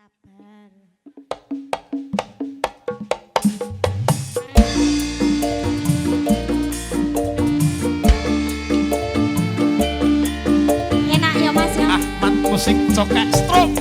Sabar. Enak ya Mas ya. Ahmad Musik Cokek Stroke.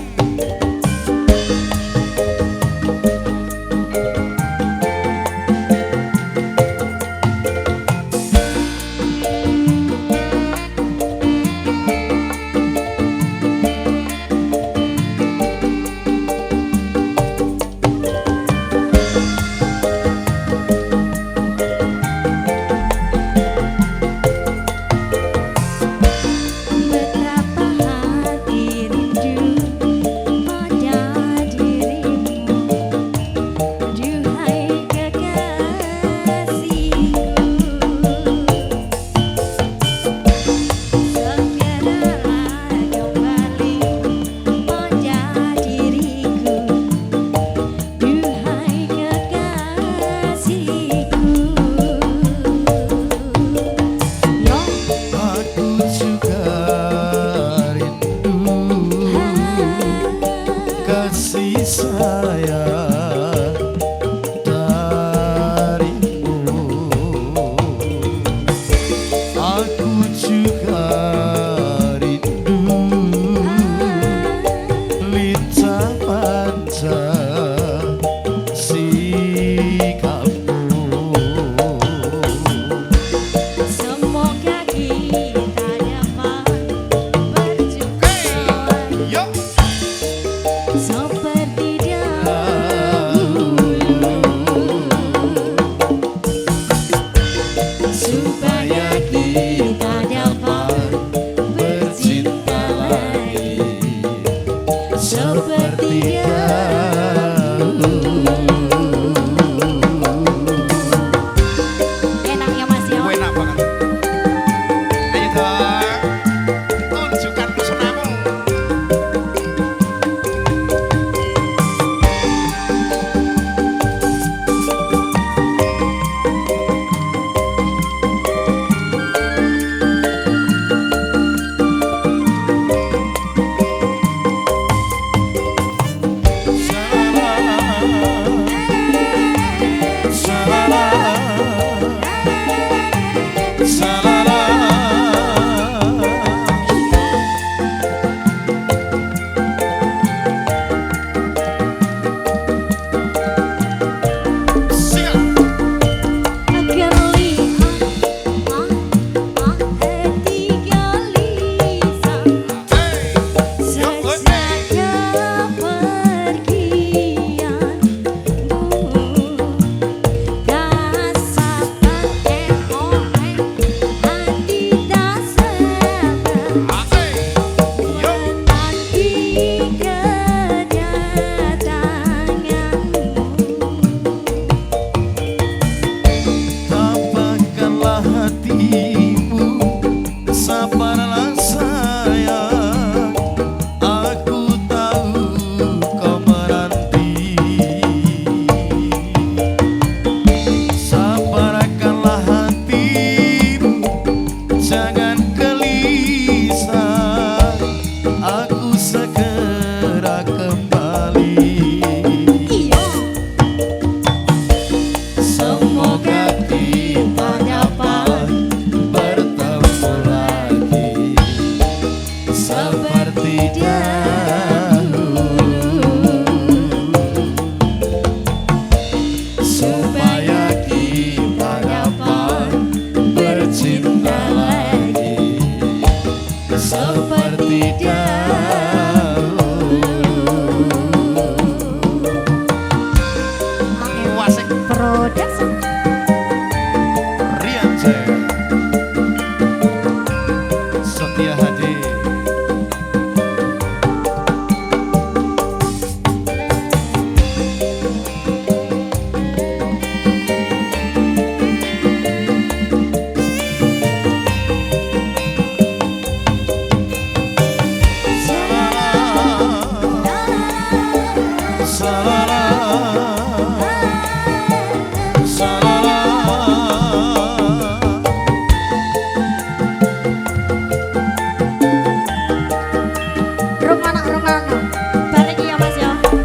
Rung anak balik ya Mas ya.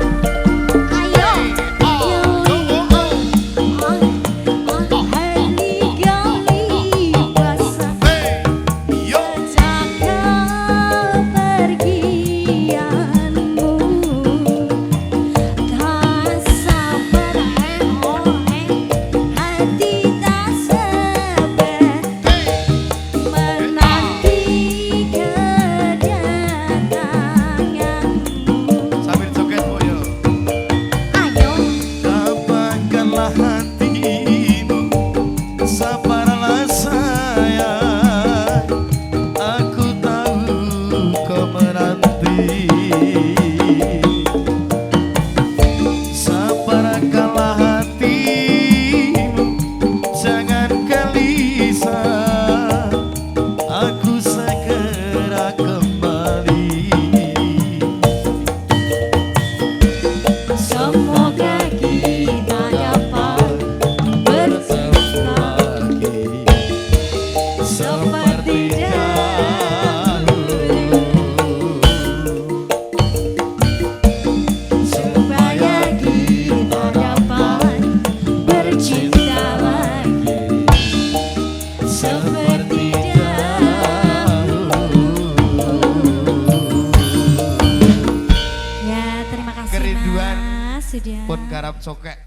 sudah. Pun garap cokek.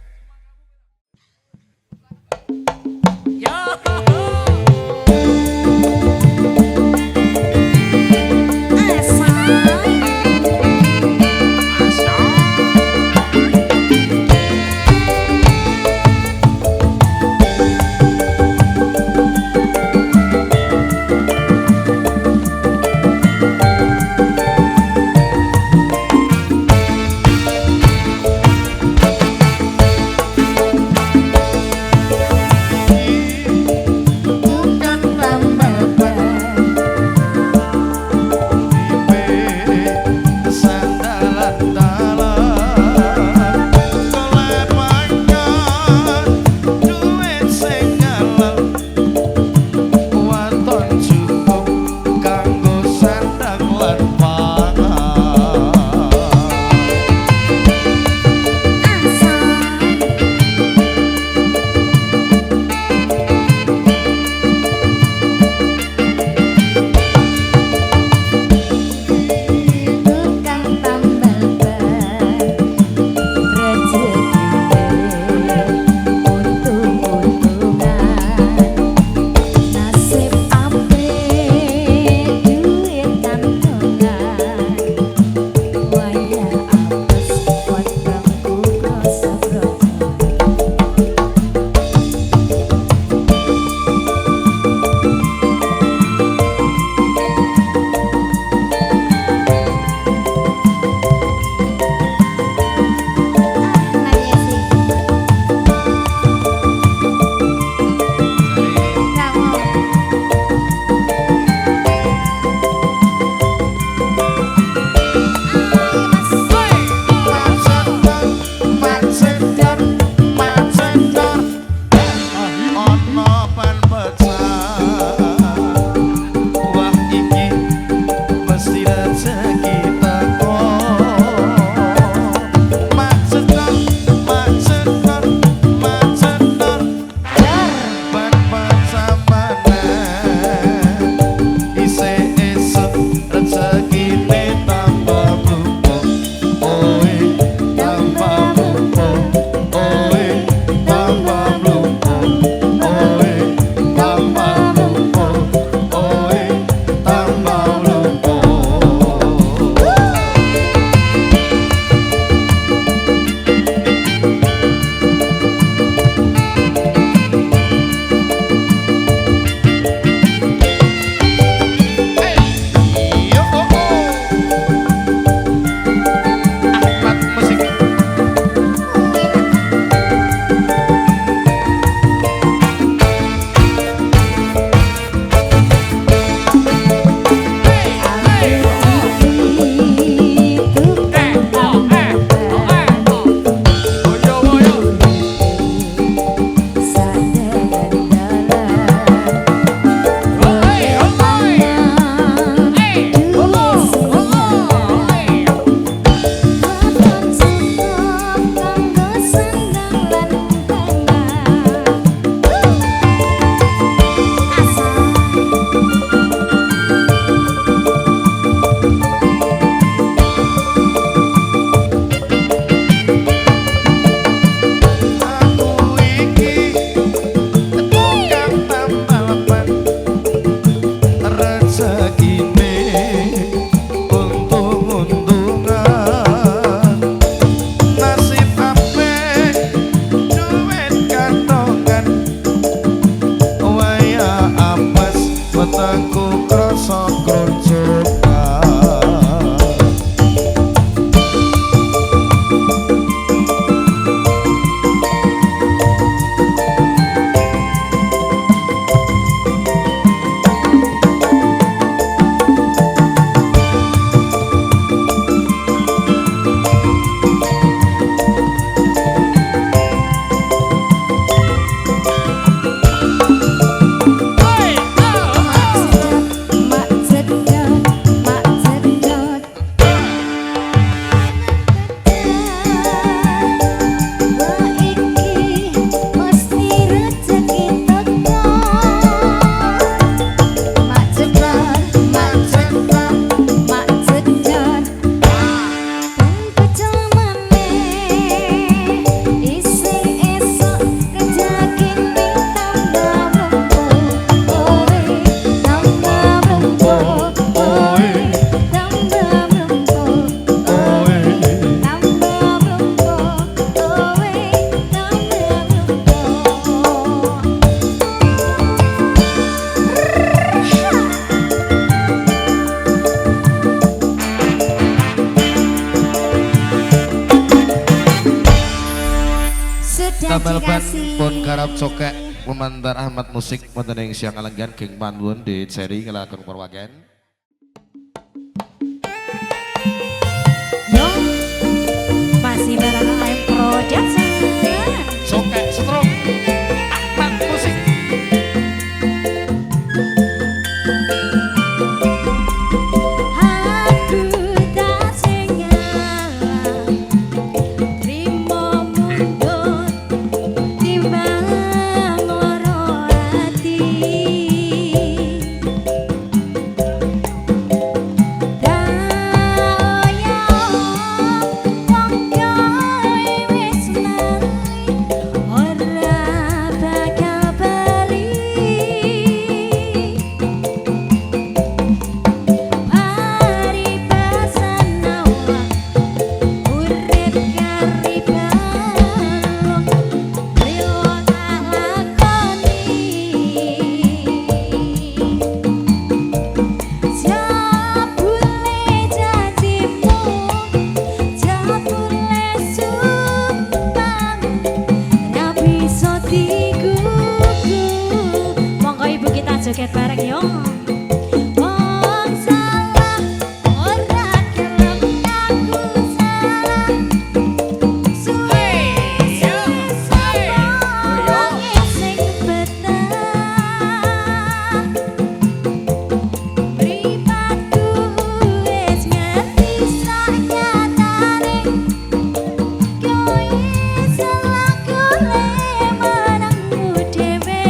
damel ban pun garap cokek pemantar Ahmad musik wonten ing siang kalenggan geng panuwun di seri kelakon Purwagen. Yo masih bareng I'm Production. Cokek Strom Ahmad musik. Joget bareng yo. Wong salah ora gelem aku salah. Suwe wong sing betah. Mripatku wis ngerti saknyatane. Kowe salah golek menangmu dhewe.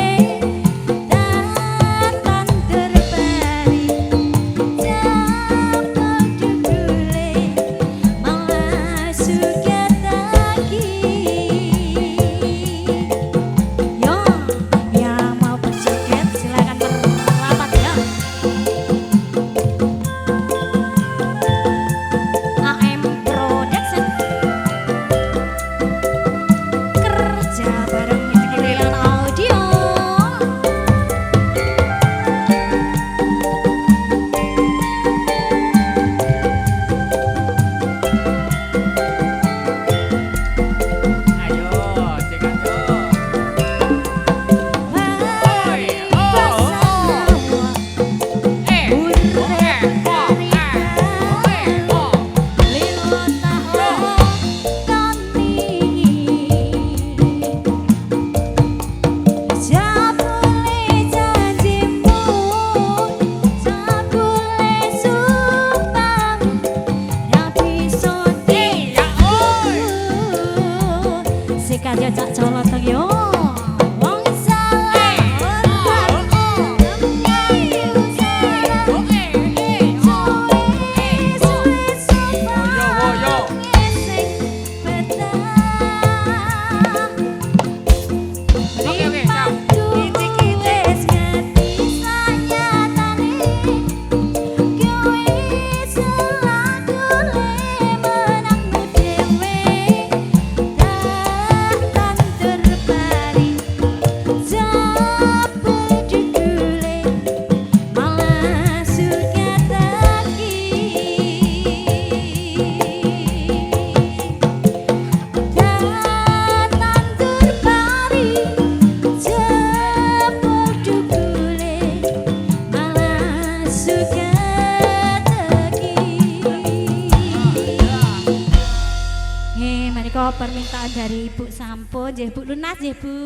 Aja cak coloteng yo. Wong salah ora permintaan dari Ibu Sampo, nggih Bu lunas nggih Bu.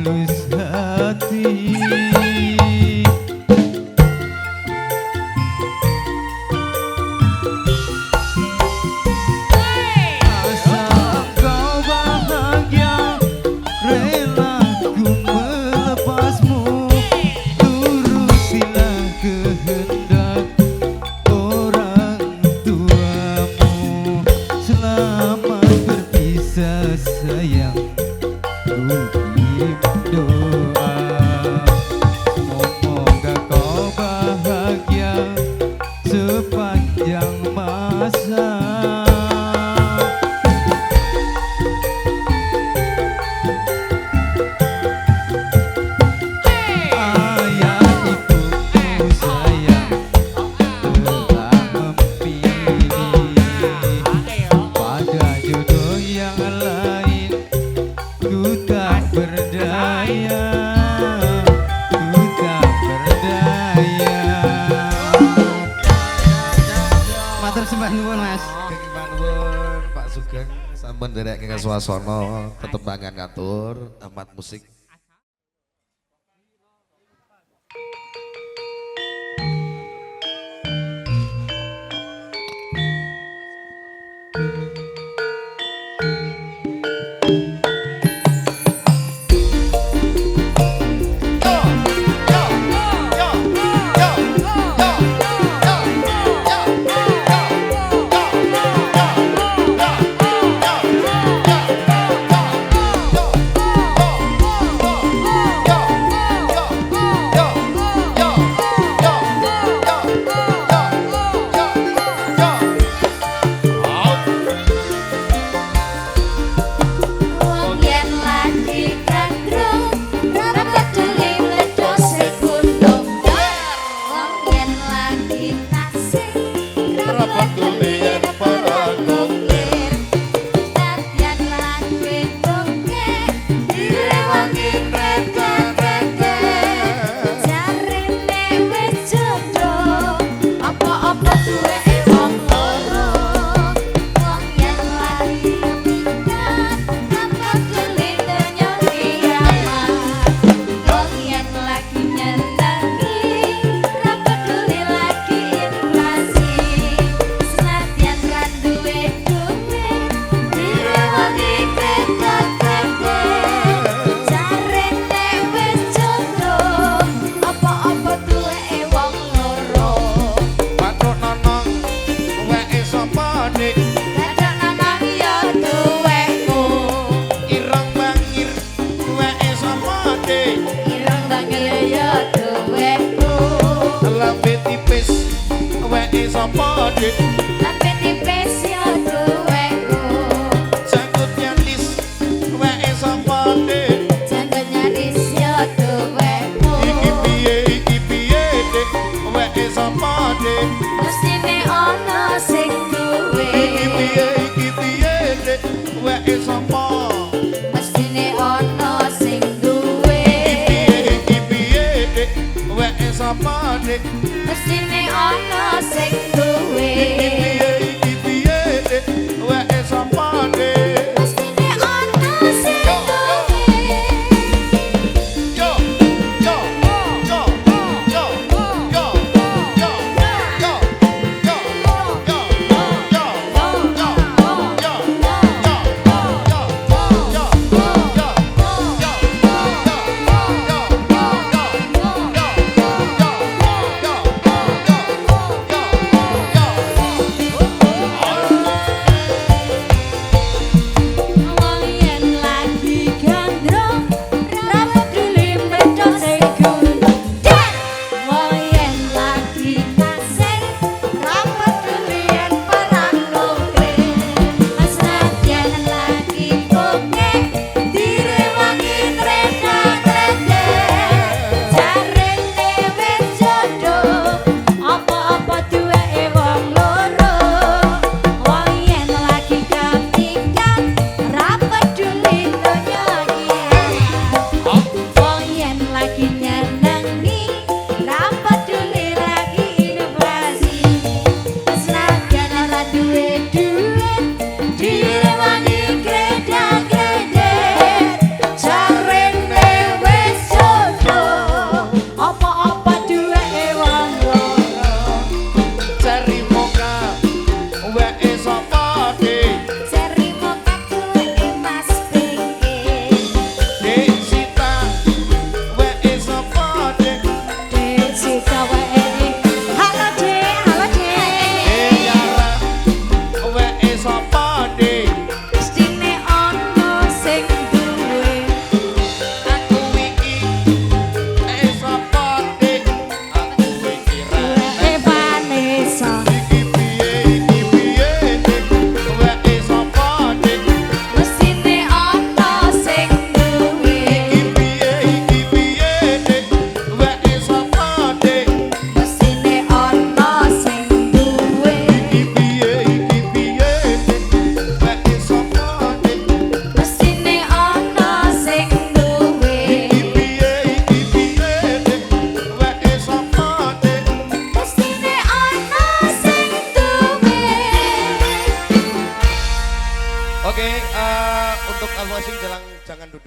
tulus hati. Asal kau bahagia, rela ku melepasmu. Turutilah kehendak orang tuamu. Selamat berpisah sayang, ku kirim doa. Semoga kau bahagia sepanjang masa. Ayah ibumu sayang telah memilih pada jodoh yang lain. Ku tak berdaya, ku tak berdaya. Matur sembah nuwun Mas. Keng Manwun Pak Sugeng sampun derek kenging swasana tetembangan ngatur Ahmad Musik. Wong yen lagi gandrung, ora peduli ledose gunung. Wong yen lagi taksih, ora peduli yen para goklir. Nadyan lan duwe doke, direwangi rete-rete. Jarine wis jodoh, apa-apa duweke wong loro. Wong yen lagi minggat, ora peduli donya kiamat. Wong yen lagi nyenengi, ora peduli lagi inflasi. Senadyan kan duwe duit, direwangi kreta-kreta. Jarine wis jodoh, apa-apa duweke wong loro. Patuk nonong weke sapa dik? Dadak nanang ya duweku, Ireng bangir weke sapa dik? ireng bangil ya duweku. Lambe tipis weke sapa dik? Lambe tipis ya duweku, Janggut nyalis weke sapa dik? janggut nyaris ya duweku. Iki piye dik weke sapa dik? Mestine ana sing duwe, Iki piye dik weke sapa? mestine ana sing duwe. Iki piye dik weke sapa dik? Mestine ana sing duwe. Iki piye dik weke sapa dik? Mestine ana sing duwe. Yo yo yo yo yo yo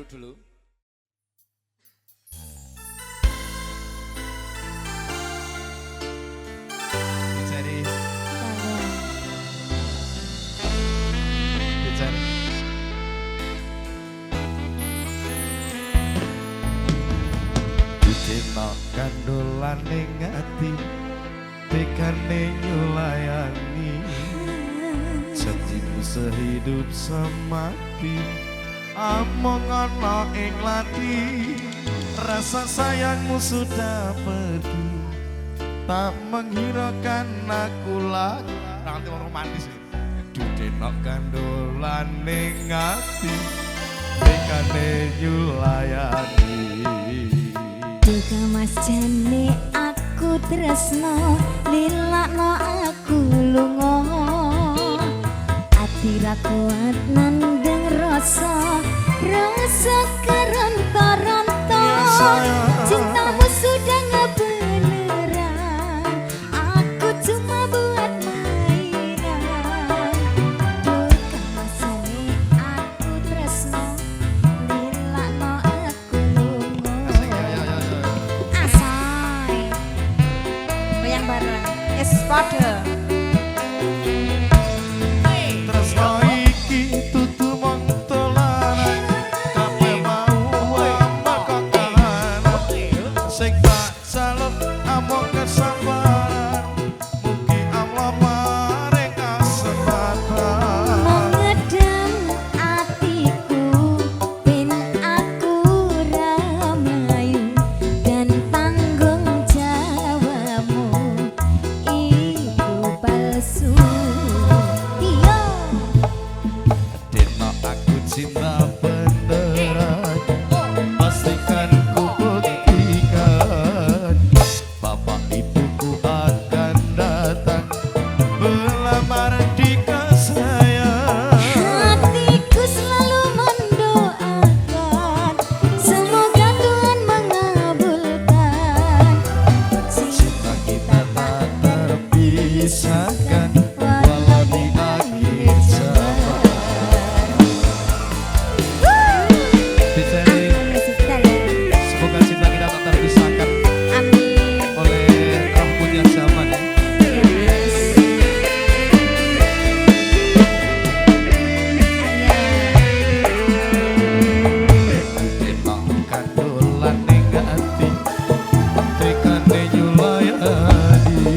duduk dulu. Dicari. Dicari. Dicino kandolan ning ati tekane nyulayani janjimu sehidup semati among ana ing lati rasa sayangmu sudah pergi tak menghiraukan aku lagi nanti orang romantis dudenok kandolan ning ati tekane nyulayani Duga mas jane aku tresno lilakno aku lunga ati ra kuat nandeng rasa keronta-ronta cintamu sudah nggak beneran aku cuma buat mainan Duga mas jane aku tresno lilakno aku lunga asai goyang bareng es padha tresno iki tutu mong tolaran kabeh mau ambak kakalan sing tak jaluk among kesabaran mugi Allah maring kasempatan Mengedam hatiku ben aku ramayu dan tanggung jawabmu itu palsu Tio Deno aku cinta beneran pastikan ku buktikan bapak ibuku akan datang melamar di saya hatiku selalu mendoakan semoga Tuhan mengabulkan cinta kita tak terpisahkan walau di akhir zaman Dicari semoga cinta kita tak terpisahkan Amin oleh roh punya zaman ya. Enak kandolan ning ati tekane nyulayani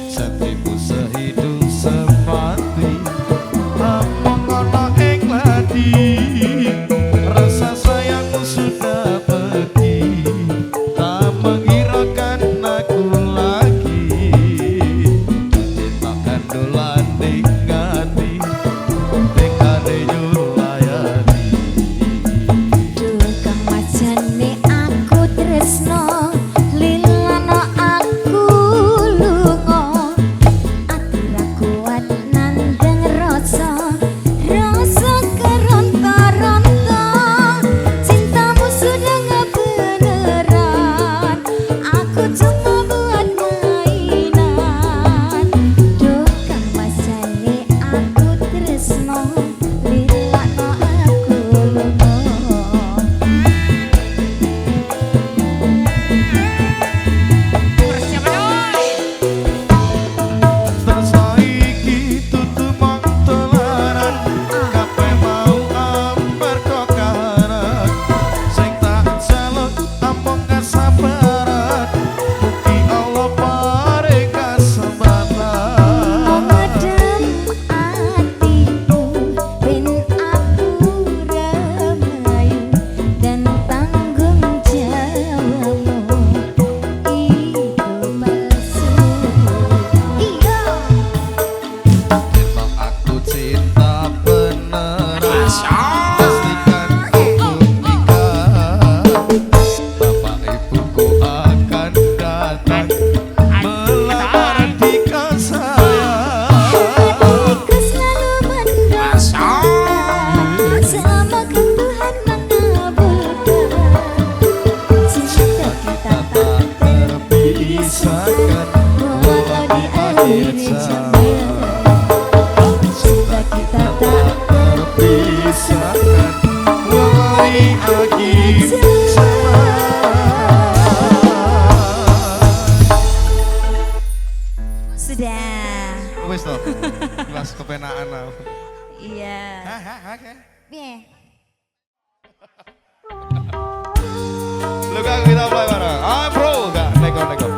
setimu sehidup semati among ana ing lati rasa sayangmu sudah pergi tak menghiraukan aku lagi enak kandolan ning ati tekane nyulayani Duka mas jane aku tresno lilano aku lunga ati ra kuat nandeng rasa keronta-ronta cintamu sudah nggak beneran aku cuma buat mainan Duka mas jane aku tresno lilano aku lunga Tersaiki tutu mong tolaran kabeh mau ambar kokaran sing tak jaluk among kesabaran mugi Allah paring kasempatan Mengedam hatiku ben aku ramayu dan tanggung jawabmu itu palsu Iya Memang aku cinta beneran pastikan ku buktikan bapak ibuku akan datang melamar di saya hatiku selalu mendoakan semoga Tuhan mengabulkan cinta kita tak terpisahkan walau di akhir zaman cinta kita tak terpisahkan walau aki sama. Sudah. Wes toh. Kelas kepenaan aku. Iya. Oke. Piye? Lu gak kita mulai bareng. Ah bro, gak neko.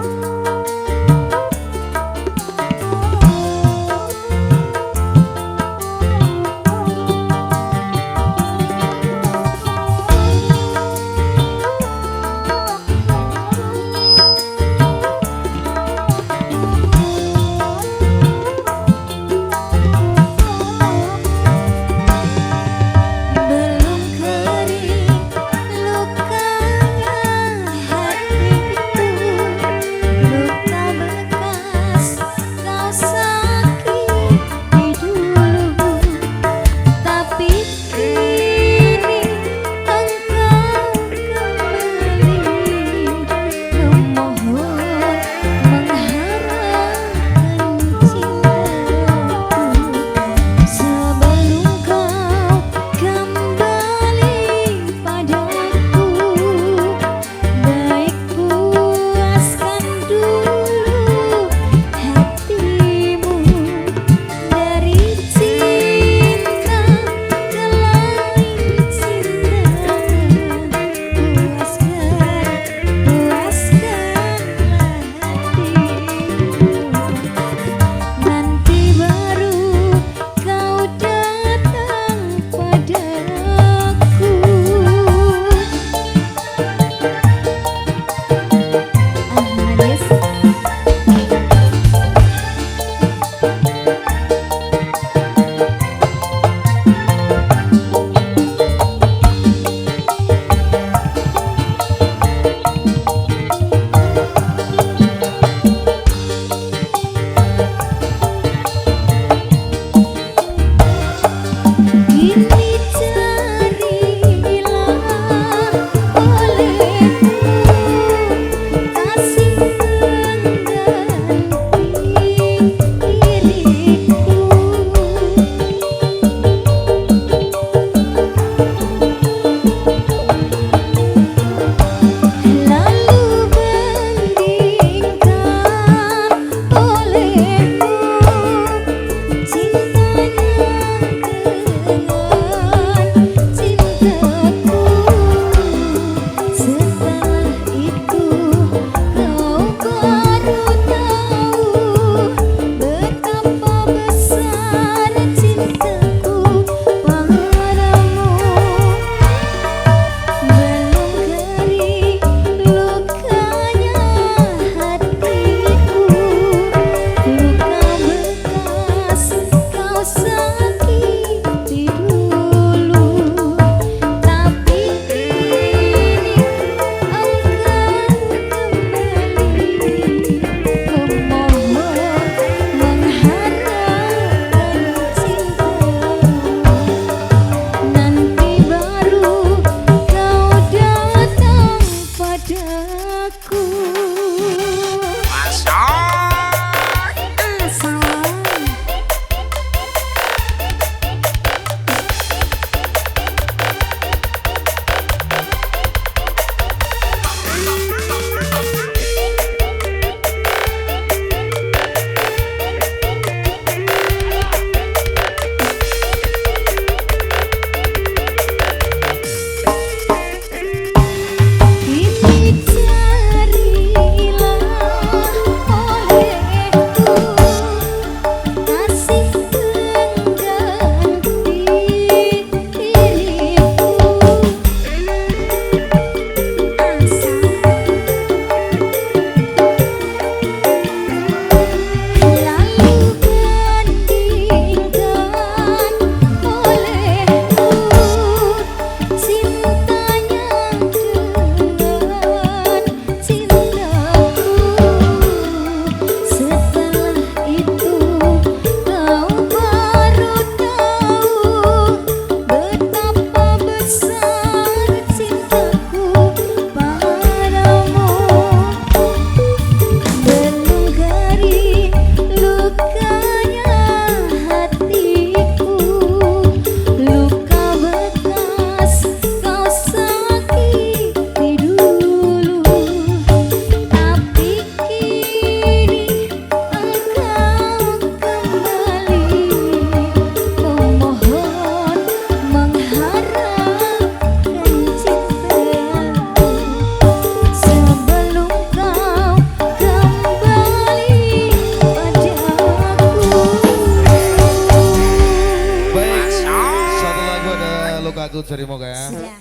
ikut Seri Moga ya. Sudah.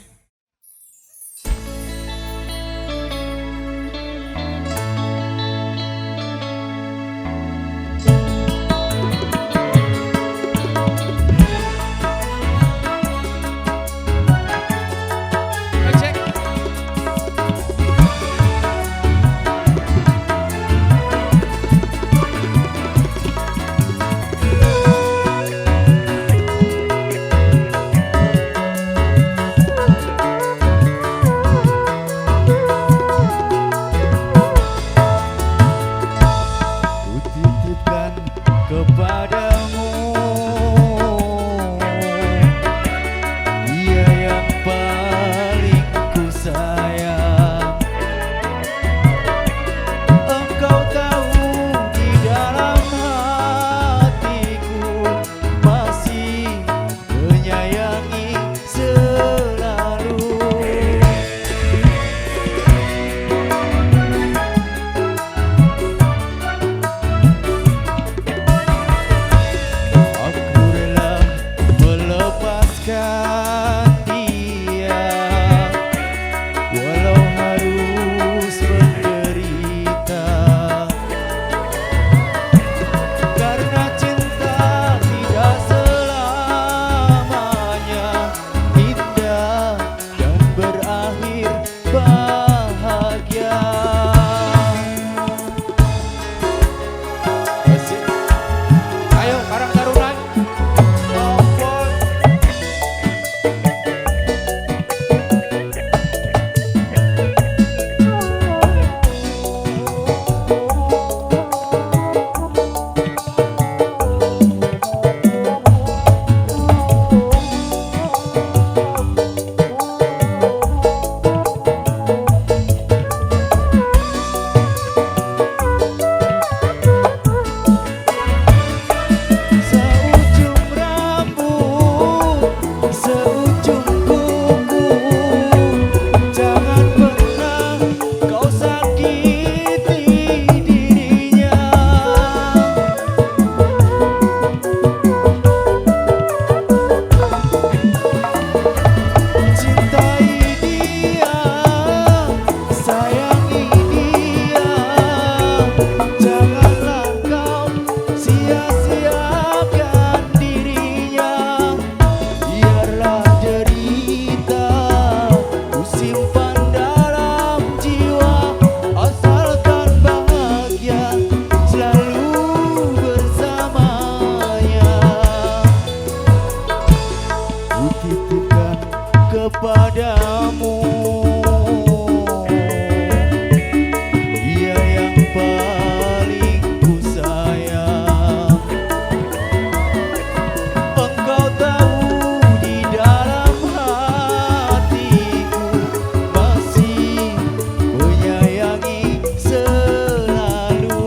Kepadamu dia yang paling ku sayang. Engkau tahu di dalam hatiku masih menyayangi selalu. Dia walau harus menderita, karena cinta tidak selamanya indah dan berakhir bahagia. Ayo Karang Taruna. Kepadamu dia yang paling ku sayang. Engkau tahu di dalam hatiku masih menyayangi selalu.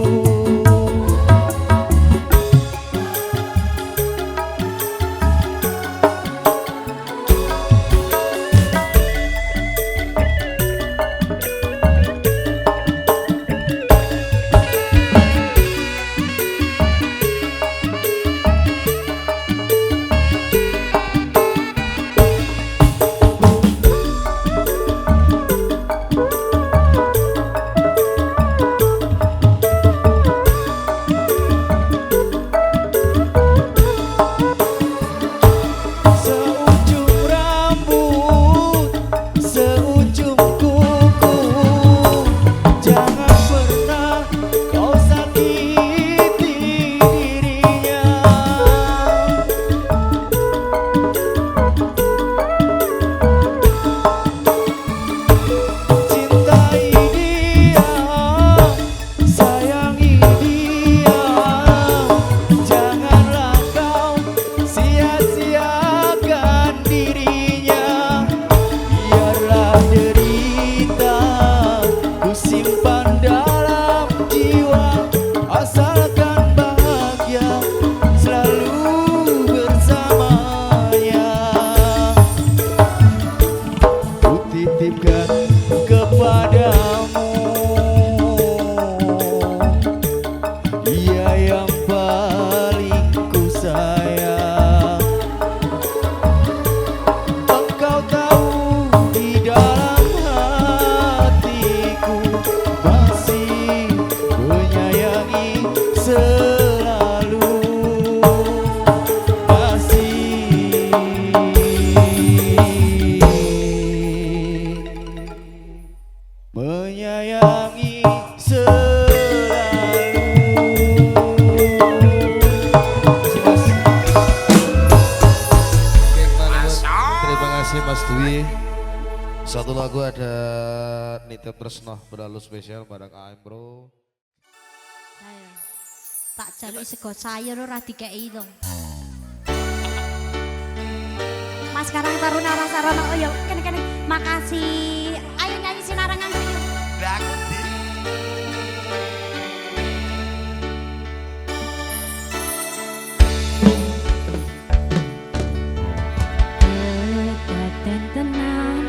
Satu lagu ada Nitip Tresno berlalu spesial bareng AM Bro. Ayo. Tak jaluk sego sayur ora dikei dong. Mas Karang Taruna Rasarana oh ya kene-kene makasih. Ayo nyanyi sinarangan yuk. Kedaten tenang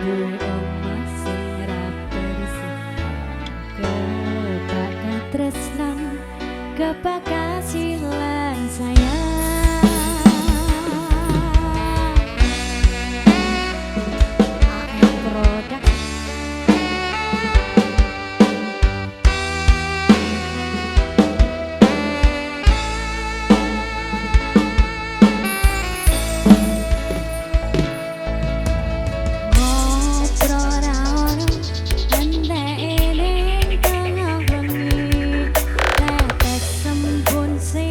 Bu omah sing ra bersih kebaga tresnan kebaga silan sayang AM produk See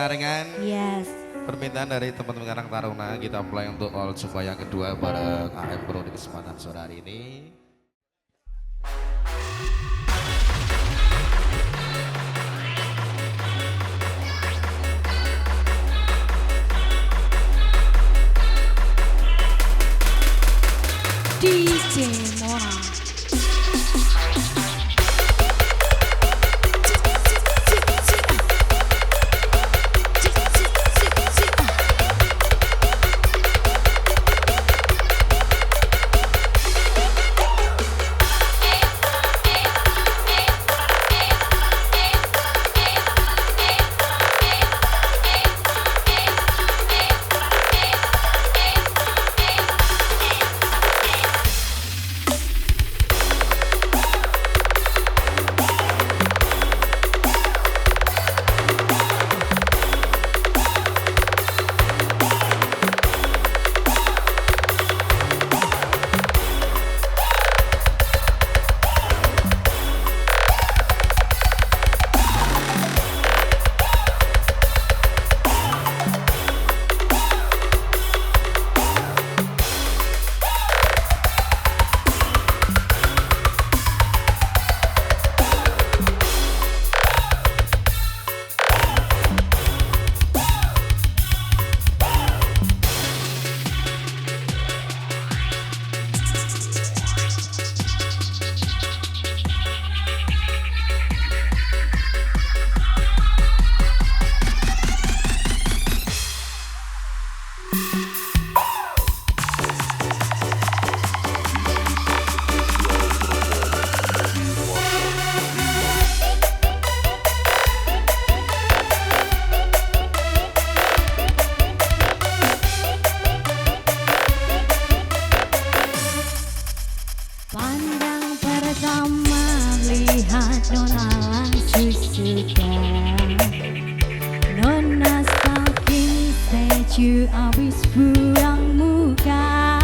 Sinarengan. Yes. Permintaan dari teman-teman Karang Taruna kita mulai untuk all Jumpa yang kedua bareng AM Pro di kesempatan sore hari ini. DJ Mona. Pandang pertama lihat Nona langsung suka. Nona saking seju abis buang muka.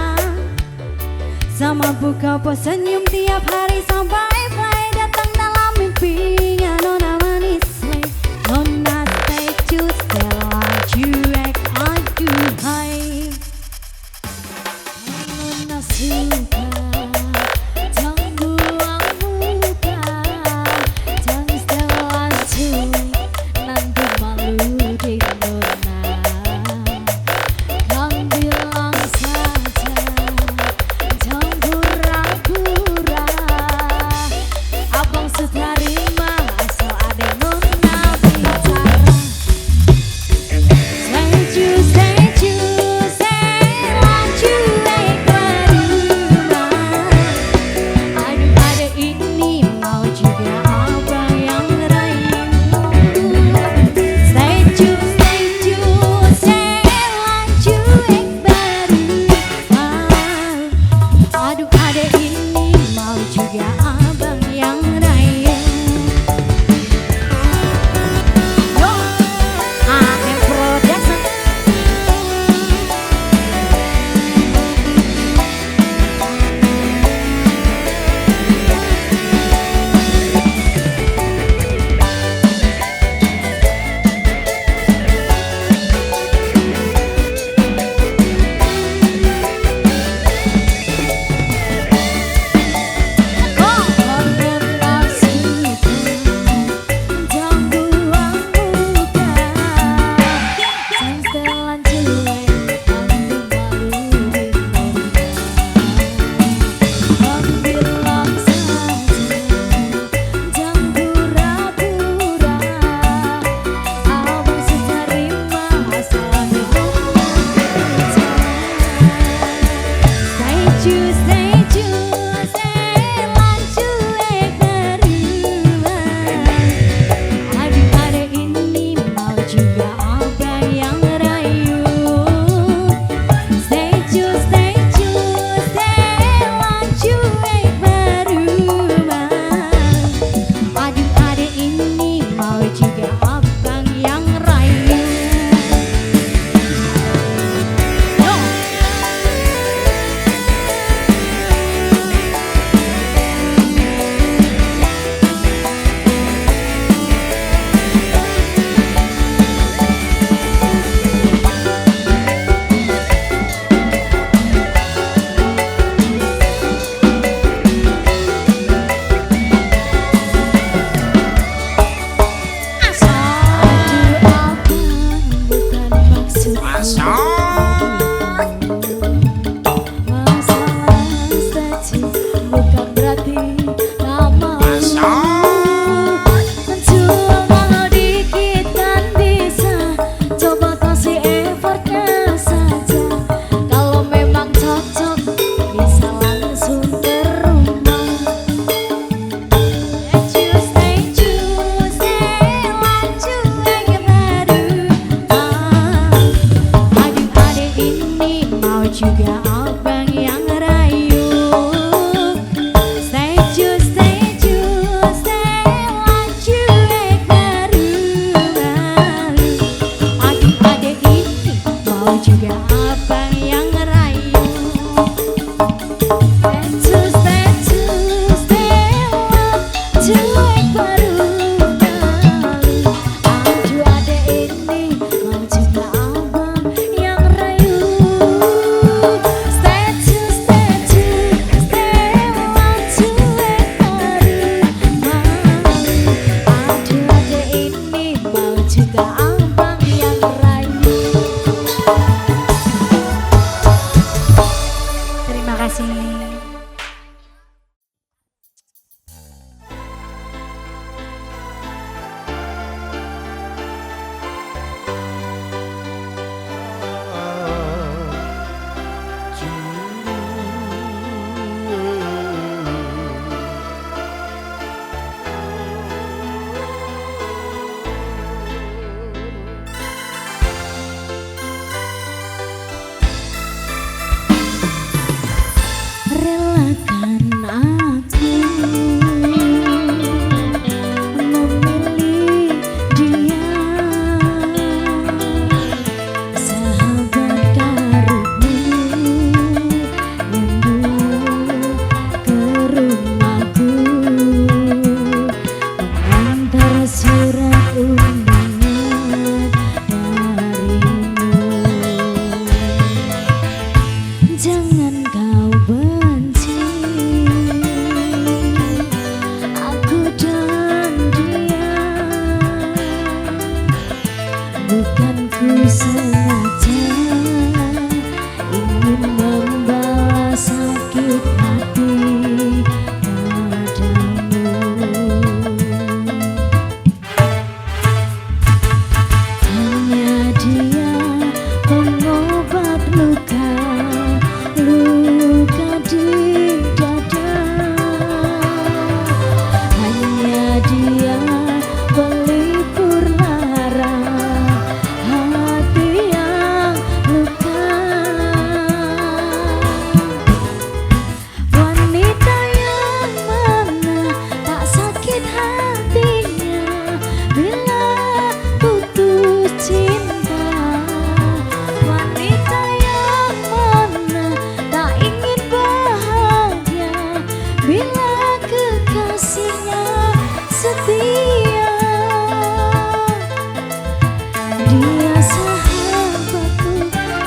Sama buka pos senyum tiap hari sampai play datang dalam mimpinya Nona manis slay. Nona seju Stella cuek aduhai. Nona suka. Terima bukan berarti lama. Cuma dikit kan bisa, coba kasih effortnya saja. Kalau memang cocok bisa langsung ke rumah. Stay lanjut lagi baru. Adik-adik ini mau juga abang yang rayu. Stay lanjut baru. Adik-adik ini mau juga abang yang rayu. Cuek baru baru. Aduh adek ini mau juga abang yang rayu. Stay cuek baru baru. Aduh adek ini mau juga abang yang rayu. Terima kasih. Relakan aku memilih dia, sahabat karibmu yang dulu ke rumahku, mengantar surat undangan darimu. Jangan kau benci aku dan dia, bukan ku sengaja ingin membalas sakit hati padamu. Hanya dia pengobat luka di dada. Hanya dia pelipur lara hati yang luka. Wanita yang mana tak sakit hatinya bila putus cinta. Wanita yang mana tak ingin bahagia bila kekasihnya setia. Dia sahabatku,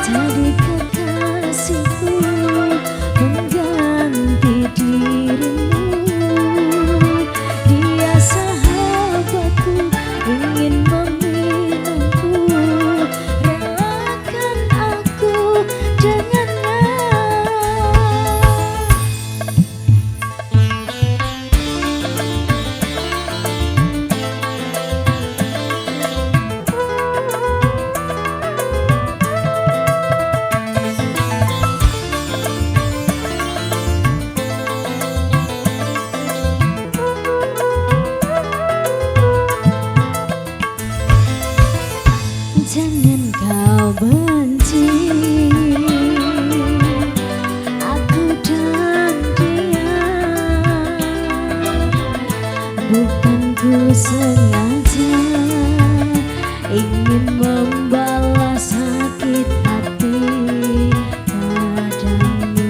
jadi kekasihku, mengganti dirimu. Dia sahabatku, ingin meminangku, relakan aku dengannya. Jangan kau benci aku dan dia, bukan ku sengaja ingin membalas sakit hati padamu.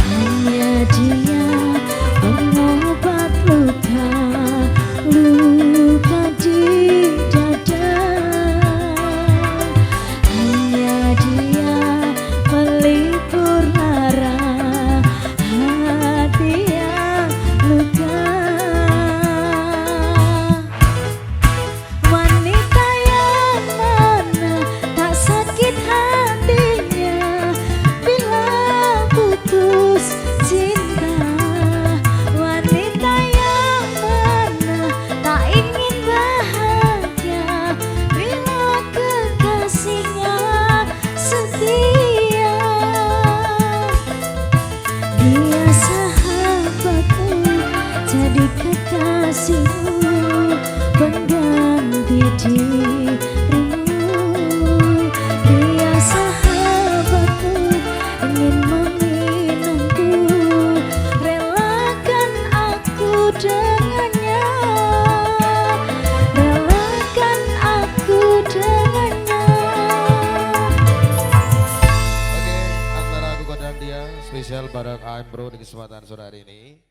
Hanya dia pengobat luka di dada. Hanya dia pelipur lara hati hadiah spesial bareng AM Bro di kesempatan sore hari ini.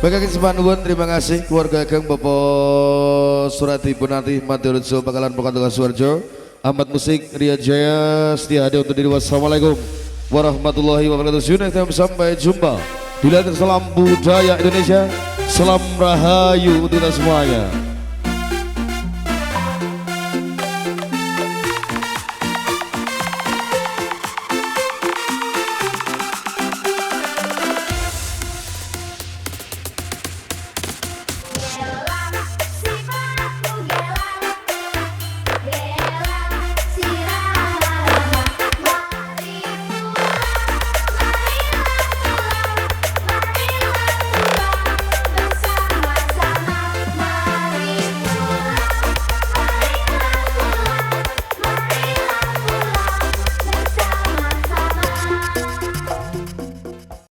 Bagi kesempanuan terima kasih keluarga Kang Bapak Surati Punati Maturutso bakalan Pokan Tukang Suarjo Ahmad Musik Ria Jaya setia hadir untuk diri. Wassalamualaikum warahmatullahi wabarakatuh. Sampai jumpa. Salam budaya Indonesia, salam rahayu untuk kita semuanya.